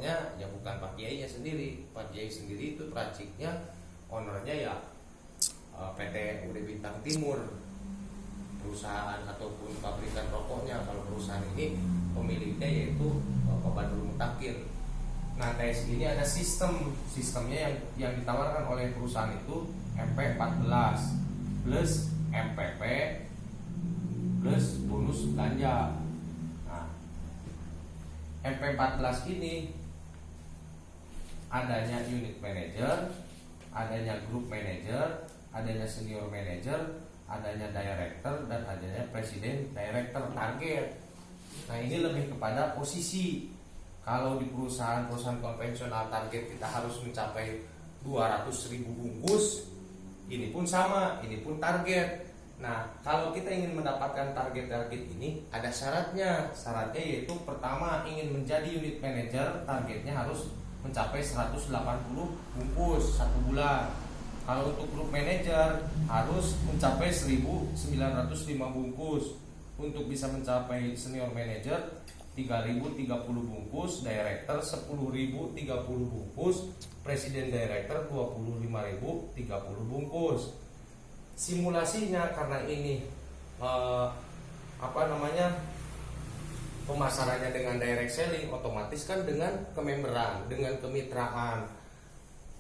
ownernya ya bukan Pak Kiainya sendiri. Pak Kiai sendiri itu peraciknya, ownernya ya PT UD Bintang Timur, perusahaan ataupun pabrikan rokoknya. Kalau perusahaan ini pemiliknya yaitu Pak Badrul Mutakin. Nah, TSI ini ada sistemnya yang ditawarkan oleh perusahaan itu MP14 plus MPP plus bonus belanja. Nah, MP14 ini adanya unit manager, adanya group manager, adanya senior manager, adanya director, dan adanya presiden director target. Nah, ini lebih kepada posisi. Kalau di perusahaan konvensional target kita harus mencapai 200.000 bungkus, ini pun sama, ini pun target. Nah, kalau kita ingin mendapatkan target-target ini ada syaratnya. Syaratnya yaitu pertama, ingin menjadi unit manager, targetnya harus mencapai 180 bungkus 1 bulan. Kalau untuk grup manager harus mencapai 1.905 bungkus. Untuk bisa mencapai senior manager 3.030 bungkus, director 10.030 bungkus, presiden director 25.030 bungkus. Simulasinya karena ini pemasarannya dengan direct selling, otomatis kan dengan kememberan, dengan kemitraan.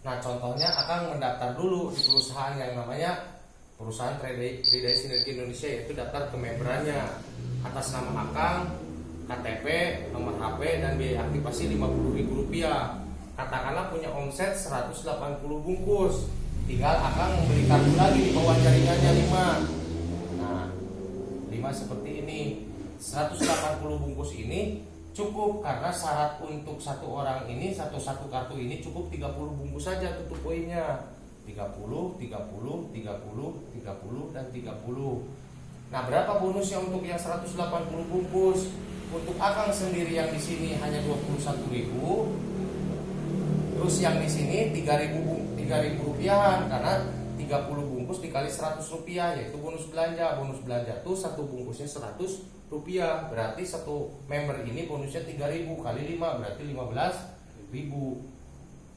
Nah, contohnya Akang mendaftar dulu di perusahaan yang namanya perusahaan Tridaya Sinergi Indonesia, yaitu daftar kememberannya atas nama Akang, KTP, nomor HP, dan biaya aktivasi Rp50.000. Katakanlah punya omset 180 bungkus, tinggal Akang membeli kartu lagi di bawah jaringannya 5. Nah, 5 seperti ini. 180 bungkus ini cukup karena syarat untuk satu orang ini, satu kartu ini cukup 30 bungkus saja tutup poinnya. 30, 30, 30, 30, dan 30. Nah, berapa bonusnya untuk yang 180 bungkus? Untuk Akang sendiri yang di sini hanya 21.000. Terus yang di sini 3.000 rupiahan, karena 30 bungkus dikali 100 rupiah, yaitu bonus belanja. Bonus belanja tuh satu bungkusnya 100 rupiah, berarti satu member ini bonusnya 3.000 kali 5 berarti 15.000.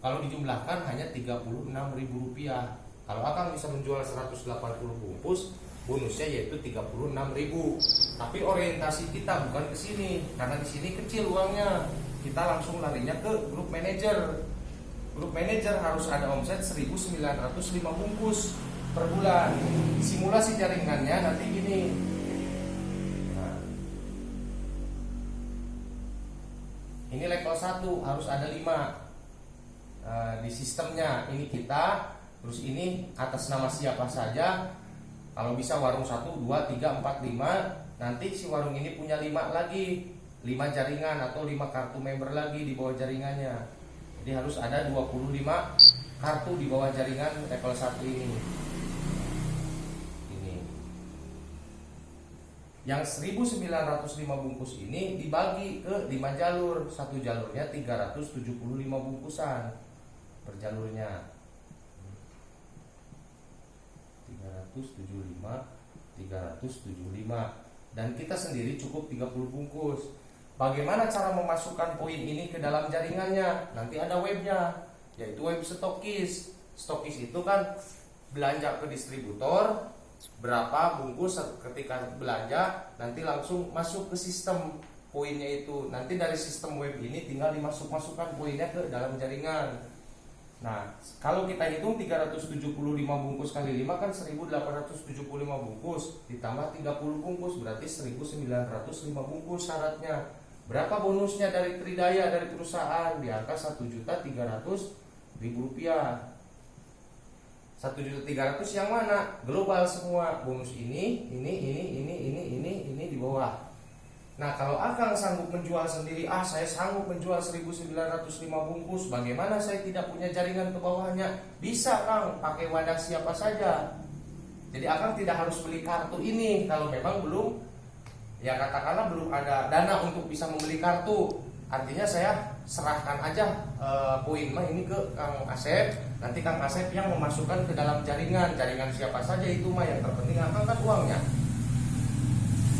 Kalau dijumlahkan hanya 36.000 rupiah. Kalau Akang bisa menjual 180 bungkus, bonusnya yaitu 36.000. Tapi orientasi kita bukan ke sini, karena di sini kecil uangnya. Kita langsung larinya ke grup manager. Grup manager harus ada omset 1.905 bungkus per bulan. Simulasi jaringannya nanti gini. Nah, ini level 1 harus ada 5 di sistemnya. Ini kita, terus ini atas nama siapa saja. Kalau bisa warung 1, 2, 3, 4, 5. Nanti si warung ini punya 5 lagi, 5 jaringan atau 5 kartu member lagi di bawah jaringannya. Jadi harus ada 25 kartu di bawah jaringan level 1 ini. Yang 1.905 bungkus ini dibagi ke 5 jalur. Satu jalurnya 375 bungkusan per jalurnya. 375. Dan kita sendiri cukup 30 bungkus. Bagaimana cara memasukkan poin ini ke dalam jaringannya? Nanti ada webnya, yaitu web stokis. Stokis itu kan belanja ke distributor, berapa bungkus ketika belanja, nanti langsung masuk ke sistem poinnya itu. Nanti dari sistem web ini tinggal dimasukkan poinnya ke dalam jaringan. Nah, kalau kita hitung 375 bungkus kali 5 kan 1.875 bungkus, ditambah 30 bungkus berarti 1.905 bungkus syaratnya. Berapa bonusnya dari Tridaya, dari perusahaan? Di angka 1.300.000 rupiah. 1.300.000 yang mana? Global semua. Bonus ini di bawah. Nah, kalau Akang sanggup menjual sendiri, saya sanggup menjual 1.905 bungkus. Bagaimana saya tidak punya jaringan ke bawahnya? Bisa, Kang, pakai wadah siapa saja. Jadi Akang tidak harus beli kartu ini kalau memang belum, ya katakanlah belum ada dana untuk bisa membeli kartu. Artinya saya serahkan aja poin mah ini ke Kang Asep. Nanti Kang Asep yang memasukkan ke dalam jaringan siapa saja itu mah, yang terpenting Akang kan uangnya.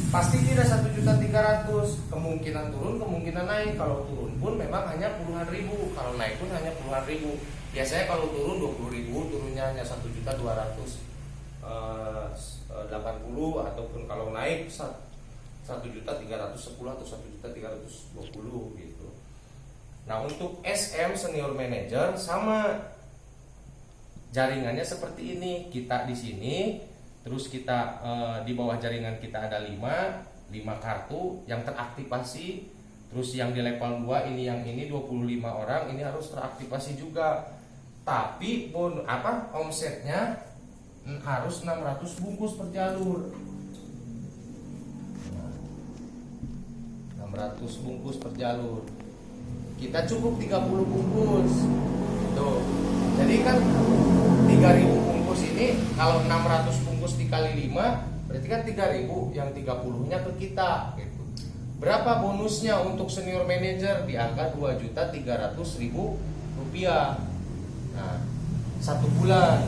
pasti tidak 1.300.000, kemungkinan turun kemungkinan naik. Kalau turun pun memang hanya puluhan ribu, kalau naik pun hanya puluhan ribu. Biasanya kalau turun 20.000, turunnya hanya 1.280.000, ataupun kalau naik 1.310.000 atau 1.320.000 gitu. Nah, untuk SM senior manager sama jaringannya seperti ini. Kita di sini, terus kita di bawah jaringan kita ada 5 kartu yang teraktivasi. Terus yang di level 2 ini, yang ini 25 orang ini harus teraktivasi juga. Tapi omsetnya harus 600 bungkus per jalur. 600 bungkus per jalur. Kita cukup 30 bungkus. Tuh. Jadi kan 3.000 bungkus ini, kalau 600 bungkus dikali 5 berarti kan 3.000, yang 30-nya ke kita gitu. Berapa bonusnya untuk senior manager? Di angka 2.300.000 rupiah. Nah, 1 bulan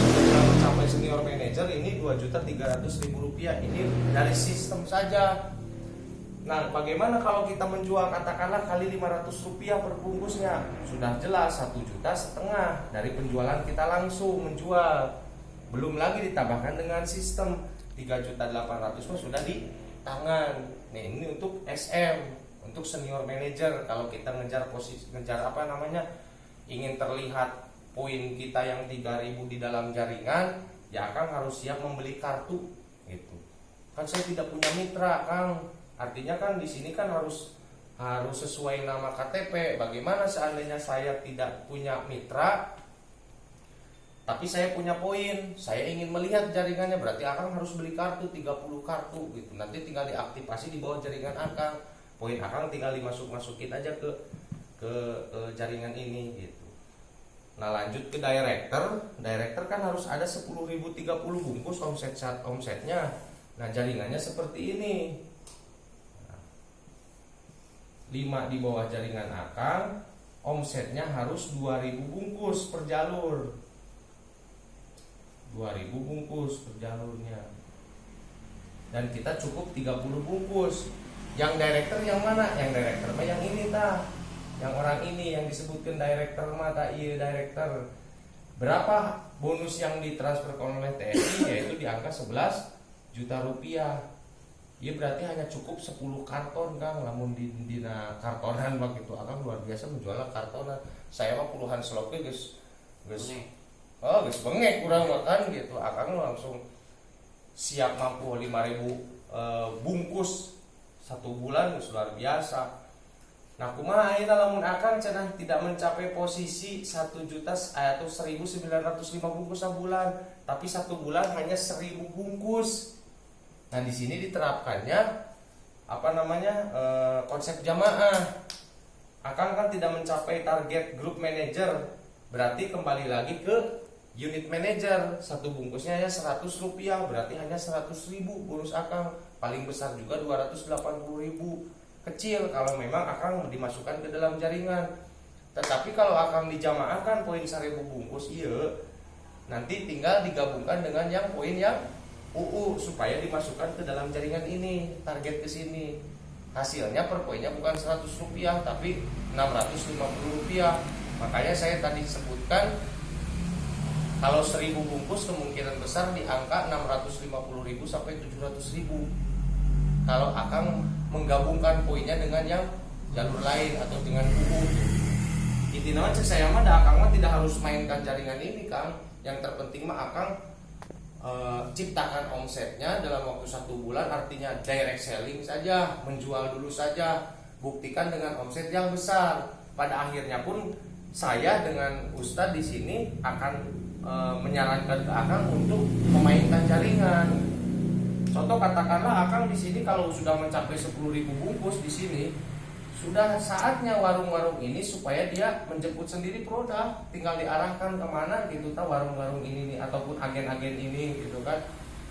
sudah mencapai senior manager ini 2.300.000 rupiah. Ini dari sistem saja. Nah, bagaimana kalau kita menjual katakanlah kali 500 rupiah per bungkusnya? Sudah jelas 1,5 juta dari penjualan kita langsung menjual. Belum lagi ditambahkan dengan sistem 3.800.000 sudah di tangan. Nih, ini untuk SM, untuk senior manager. Kalau kita ingin terlihat poin kita yang 3.000 di dalam jaringan, ya Kang harus siap membeli kartu gitu. Kan saya tidak punya mitra, Kang. Artinya kan di sini kan harus sesuai nama KTP. Bagaimana seandainya saya tidak punya mitra, tapi saya punya poin, saya ingin melihat jaringannya, berarti Akang harus beli kartu 30 kartu gitu. Nanti tinggal diaktifasi di bawah jaringan Akang. Poin Akang tinggal dimasukin aja ke jaringan ini gitu. Nah, lanjut ke director. Director kan harus ada 10.030 bungkus omsetnya. Nah, jaringannya seperti ini. 5 di bawah jaringan Akang, omsetnya harus 2.000 bungkus per jalur. 2.000 bungkus per jalurnya. Dan kita cukup 30 bungkus. Yang director yang mana? Yang director mah yang ini tah. Yang orang ini yang disebutkan director mah tah, iya director. Berapa bonus yang ditransfer oleh TNI? Yaitu di angka 11 juta rupiah. Ya berarti hanya cukup 10 karton, Kang. Namun di kartonan begitu Akang luar biasa menjual kartonan. Saya mah puluhan slot guys. Guys bengek kurang makan gitu. Akang langsung siap mampu 5.000 bungkus 1 bulan, luar biasa. Nah, kumaha eta lamun Akang cenah tidak mencapai posisi 1 juta atau 1.905 bungkus sebulan, tapi 1 bulan hanya 1.000 bungkus. Nah, di sini diterapkannya konsep jamaah. Akang kan tidak mencapai target grup manager, berarti kembali lagi ke unit manager. 1 bungkusnya hanya 100 rupiah, berarti hanya 100.000 bonus Akang. Paling besar juga 280.000. Kecil kalau memang Akang dimasukkan ke dalam jaringan. Tetapi kalau Akang dijamaahkan poin 1.000 bungkus, iya, nanti tinggal digabungkan dengan yang poin yang supaya dimasukkan ke dalam jaringan ini, target ke sini. Hasilnya per poinnya bukan 100 rupiah tapi 650 rupiah. Makanya saya tadi sebutkan kalau 1.000 bungkus kemungkinan besar di angka 650.000 sampai 700.000. Kalau Akang menggabungkan poinnya dengan yang jalur lain atau dengan intinya saya mah Akang mah tidak harus mainkan jaringan ini, Kang. Yang terpenting mah Akang ciptakan omsetnya dalam waktu 1 bulan, artinya direct selling saja, menjual dulu saja, buktikan dengan omset yang besar. Pada akhirnya pun saya dengan Ustadz di sini akan menyarankan ke Akang untuk memainkan jaringan. Contoh katakanlah Akang di sini kalau sudah mencapai 10.000 bungkus di sini, sudah saatnya warung-warung ini supaya dia menjemput sendiri produk, tinggal diarahkan kemana gitu, warung-warung ini nih ataupun agen-agen ini gitu kan.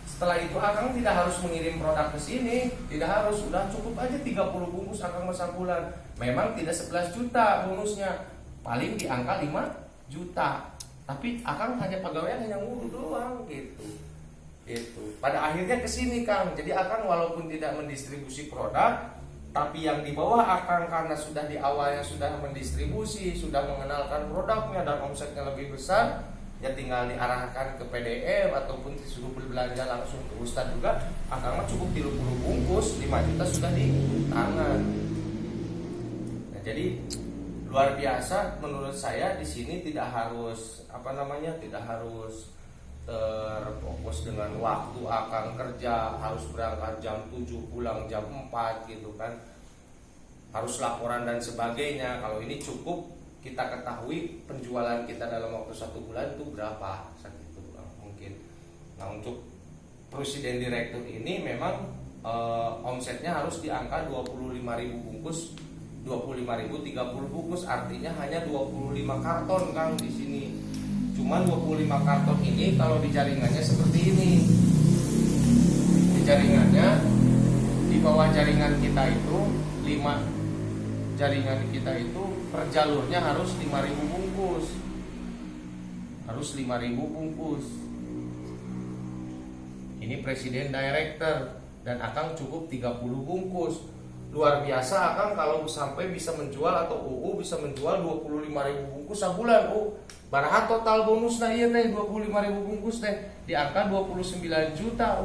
Setelah itu Akang tidak harus mengirim produk ke sini, tidak harus, sudah cukup aja 30 bungkus Akang masa bulan. Memang tidak 11 juta bonusnya, paling di angka 5 juta. Tapi Akang hanya pegawai hanya ngurus doang gitu. Itu. Pada akhirnya ke sini Kang. Jadi Akang walaupun tidak mendistribusi produk, tapi yang di bawah Akang karena sudah di awalnya sudah mendistribusi, sudah mengenalkan produknya dan omsetnya lebih besar, ya tinggal diarahkan ke PDM ataupun disuruh belanja langsung ke Ustadz juga. Akang mah cukup 30 bungkus, 5 juta sudah di tangan. Nah, jadi luar biasa menurut saya di sini tidak harus tidak harus terfokus dengan waktu Akang kerja harus berangkat jam 7 pulang jam 4 gitu kan, harus laporan dan sebagainya. Kalau ini cukup kita ketahui penjualan kita dalam waktu 1 bulan itu berapa segitu mungkin. Nah untuk presiden direktur ini memang omsetnya harus di angka 25.000 bungkus, 25.000 30 bungkus, artinya hanya 25 karton Kang di sini. Cuman 25 karton ini kalau di jaringannya seperti ini. Di jaringannya, di bawah jaringan kita itu 5 jaringan kita itu per jalurnya harus 5.000 bungkus. Harus 5.000 bungkus. Ini presiden director dan Akang cukup 30 bungkus. Luar biasa Akang kalau sampai bisa menjual atau UU bisa menjual 25.000 bungkus sebulan. Baraha total bonusnya iya teh 25.000 bungkus teh di angka 29 juta.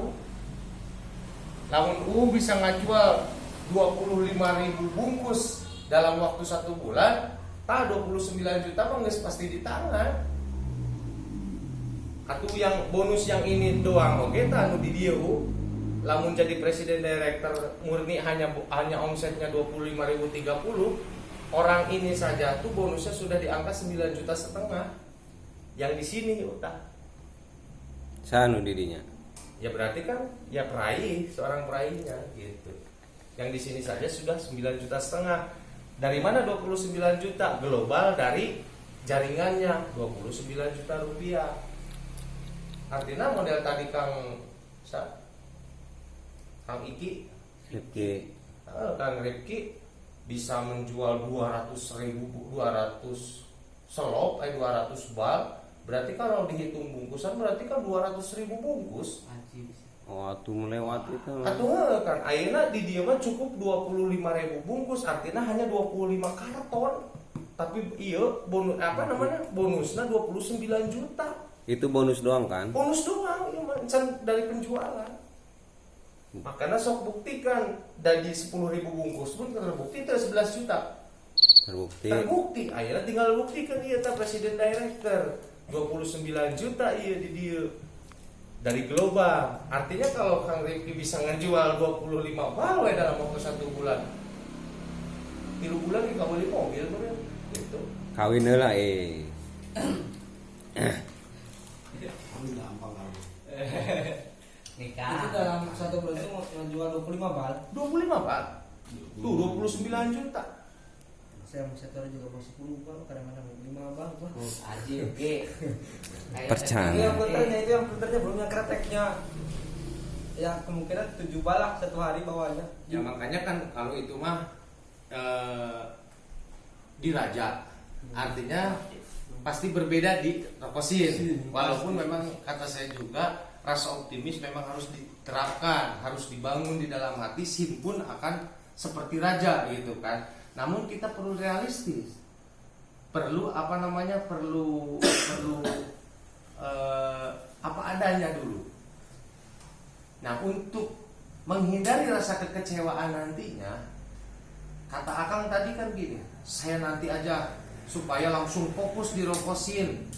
Lamun UU bisa ngajual 25.000 bungkus dalam waktu 1 bulan, 29 juta mah geus pasti di tangan. Atuh yang bonus yang ini doang oke tah anu di dieu. Lamun jadi presiden director murni hanya omsetnya 25.030, orang ini saja tuh bonusnya sudah di angka 9,5 juta. Yang di sini utah. Sanu dirinya. Ya berarti kan ya peraih, seorang peraihnya gitu. Yang di sini saja sudah 9,5 juta. Dari mana 29 juta? Global dari jaringannya 29 juta rupiah. Artinya model tadi Kang Iki Kang Rifki bisa menjual 200 selop 200 bal, berarti kalau dihitung bungkusan berarti kan 200.000 bungkus. Oh, atuh melewati itu. Atuh kan ayeuna di dieu mah cukup 25.000 bungkus, artinya hanya 25 karton. Tapi iya bonusnya 29 juta. Itu bonus doang kan? Bonus doang ya dari penjualan. Makanya sok buktikan dari 10.000 bungkus pun terbukti itu 11 juta. Terbukti. Akhirnya tinggal buktikan iya ta presiden director 29 juta iya di dia dari global. Artinya kalau Kang Rifki bisa ngejual 25 bal dalam waktu 1 bulan, 3 bulan kita beli mobil bener gitu. Kawin heula gampang kali. Nikah. Itu dalam 1 bulan itu menjual 25 bal. 25 bal. Tuh 29 juta. Saya setor juga masih 10 bal, kadang-kadang 5 bal. Aji oke. Percaya. Itu yang filternya belum yang kreteknya. Ya kemungkinan 7 bal lah 1 hari bawahnya. Ya makanya kan kalau itu mah diraja. Artinya pasti berbeda di rokosin. Walaupun memang kata saya juga rasa optimis memang harus diterapkan, harus dibangun di dalam hati, SIM pun akan seperti raja gitu kan. Namun kita perlu realistis, perlu apa adanya dulu. Nah untuk menghindari rasa kekecewaan nantinya, kata Akang tadi kan gini, saya nanti aja supaya langsung fokus di rokosin.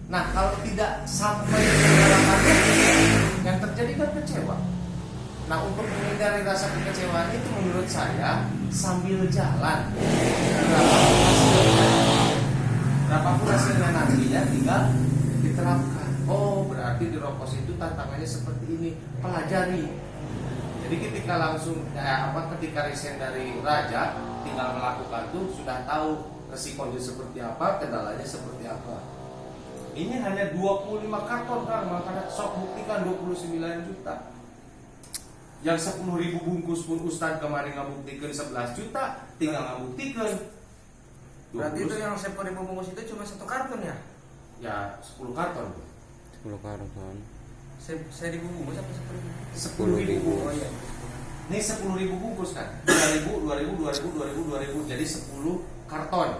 Nah kalau tidak sampai ke yang terjadi kan kecewa. Nah untuk menghindari rasa kekecewaan itu menurut saya sambil jalan berapapun hasilnya nantinya tinggal diterapkan. Oh berarti di rokos itu tantangannya seperti ini, pelajari. Jadi ketika langsung ketika resign dari raja tinggal melakukan tuh sudah tahu resikonya seperti apa, kendalanya seperti apa. Ini hanya 25 karton kan, makanya sok buktikan 29 juta. Yang 10.000 bungkus pun Ustadz kemarin ngabuktikan 11 juta, tinggal ngabuktikan. Berarti itu yang 10.000 bungkus itu cuma 1 karton ya? Ya 10 karton. 10 karton. Seribu bungkus apa 10.000. Oh iya. Ini 10.000 bungkus kan? 2.000, jadi 10 karton.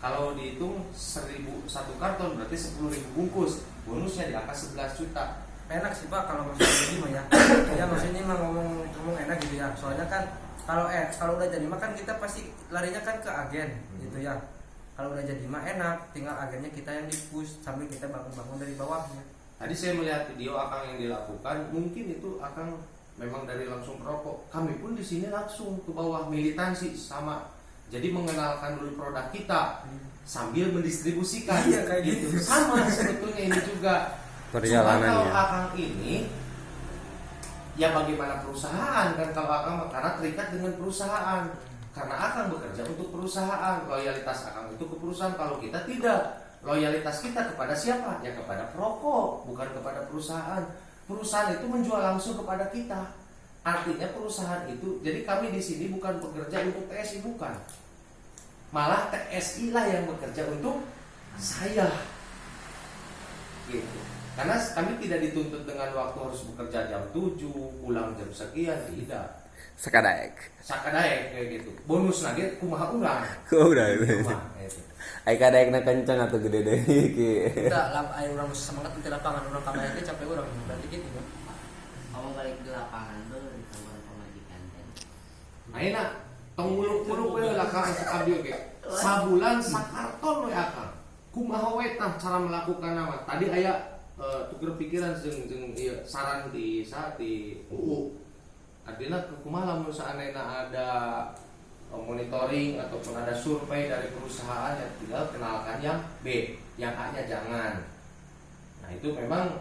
Kalau dihitung 1.000 karton berarti 10.000 bungkus. Bonusnya di angka 11 juta. Enak sih Pak kalau maksudnya jadi mah ya. Ya maksudnya mah ngomong enak gitu ya. Soalnya kan kalau udah jadi mah kan kita pasti larinya kan ke agen gitu ya. Kalau udah jadi mah enak, tinggal agennya kita yang di-push sambil kita bangun-bangun dari bawahnya. Tadi saya melihat video Akang yang dilakukan, mungkin itu Akang memang dari langsung perokok. Kami pun di sini langsung ke bawah militansi sama. Jadi mengenalkan dulu produk kita sambil mendistribusikan. Iya kayak gitu. Sama sebetulnya ini juga. Perjalanannya. Cuma kalau Akang ini ya bagaimana perusahaan kan, kalau Akang karena terikat dengan perusahaan. Karena Akang bekerja untuk perusahaan, loyalitas Akang itu ke perusahaan. Kalau kita tidak, loyalitas kita kepada siapa? Ya kepada perokok, bukan kepada perusahaan. Perusahaan itu menjual langsung kepada kita. Artinya perusahaan itu, jadi kami di sini bukan bekerja untuk TSI, bukan. Malah TSI lah yang bekerja untuk saya. Gitu. Karena kami tidak dituntut dengan waktu harus bekerja jam 7, pulang jam sekian, tidak. Sakadaek. Sakadaek kayak gitu. Bonus lagi kumaha urang. Udah. Kumaha, gitu. Ai kadaekna kencang atuh gede deh iki. Udah lah ayo orang semangat di lapangan orang kamarnya capek orang berarti gitu kan. Kamu balik di lapangan tuh di kantor pemajikan kan. Ayeuna tong muluk-muluk we lah ka abdi ge. Sabulan sakarton we akang. Kumaha we tah cara melakukan nama? Tadi aya tuker pikiran jeung ieu saran di UU. Artinya kumaha lamun saanena ada monitoring ataupun ada survei dari perusahaan, yang tinggal kenalkan yang B, yang A-nya jangan. Nah itu memang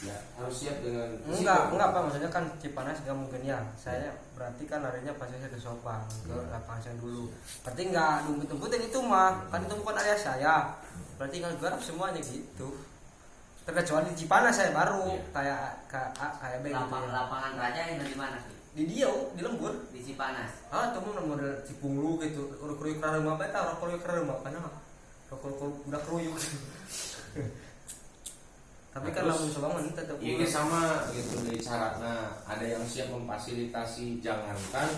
ya harus siap dengan Enggak Pak, maksudnya kan Cipanas enggak mungkin ya. Saya berarti kan larinya pasti saya ke Sopang, ke lapangan saya dulu. Berarti enggak dumput-dumputin itu mah, kan itu bukan area saya. Berarti kan garap semuanya gitu. Terkecuali di Cipanas saya baru kayak B gitu ya. Lapangan raja yang di mana sih? Di Diau, di Lembur. Di Cipanas. Tuh model Cipunglu gitu. Udah kruyuk rumah apa eta? Udah kruyuk rumah apa nama? Udah kruyuk. Tapi kan lamun sobangan tetap ini sama gitu dari syaratnya. Ada yang siap memfasilitasi, jangankan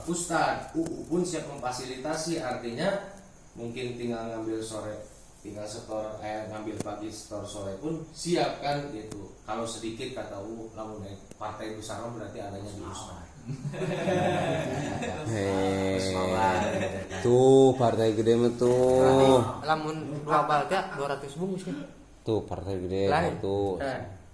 Ustadz, pun siap memfasilitasi, artinya mungkin tinggal ngambil sore, tinggal setor ngambil pagi setor sore pun siap kan gitu. Kalau sedikit kata lamun partai besar berarti adanya di Ustadz. Tuh partai gede mah tuh. lamun dua balda 200 bungkus kan. Tuh partai gede tuh.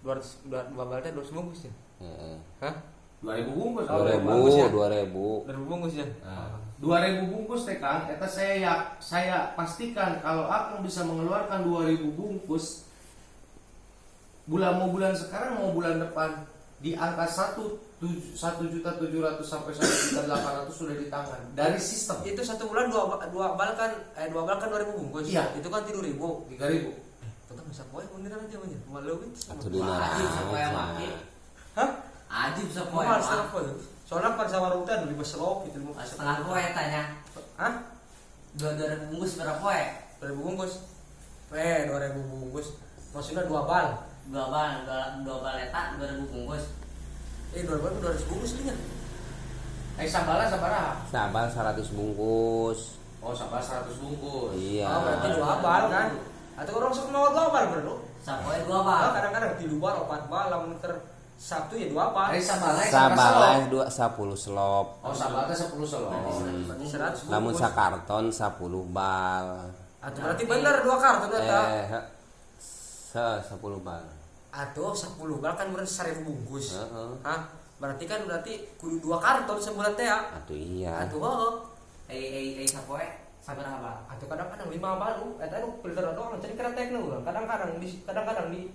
200 dua balda 200 bungkus ya. Heeh. Hah? 2.000 bungkus. 2000. 200 bungkus ya. Nah, 2.000 bungkus teh Kang, eta saya pastikan kalau Akang bisa mengeluarkan 2.000 bungkus bulan sekarang mau bulan depan di angka 1.700.000 sampai 1.800.000 sudah di tangan dari sistem. Itu satu bulan dua bal kan 2.000 bungkus. Iya. Itu kan 3.000. 3.000. Tetap bisa poe beneran aja banyak. Walau itu. Atuh dina. Ajib sapoe maki. Hah? Ajib sapoe Mahal maki. setengah. Soalnya kan sawarung teh di beselok gitu. Setengah poe tanya. Hah? 2.000 bungkus berapa poe? 2.000 bungkus. 2.000 bungkus. Maksudnya 2 bal. 2 bal eta 2.000 bungkus. 200 bungkus ini kan. Sabala sabaraha? Sabal 100 bungkus. Oh, sabala 100 bungkus. Iya. Berarti 2 bal kan. Atau orang sok mau 2 bal bro. Sapoe 2 bal. Kadang-kadang 3 bal 4 bal lamun ter Sabtu ya 2 bal. Sabala 10 slop. Oh, sabala teh 10 selo. Berarti 100 bungkus. Lamun sakarton 10 bal. Atau berarti bener 2 karton eta. 10 bal. Atau 10 bal kan berarti 1.000 bungkus. Heeh. Hah? Berarti kan kudu 2 karton sebulan teh ya. Atuh iya. Atuh heuh. Sapoe sabaraha bal? Atau kadang-kadang 5 bal eta nu filter doang jadi kretekna urang. Kadang-kadang di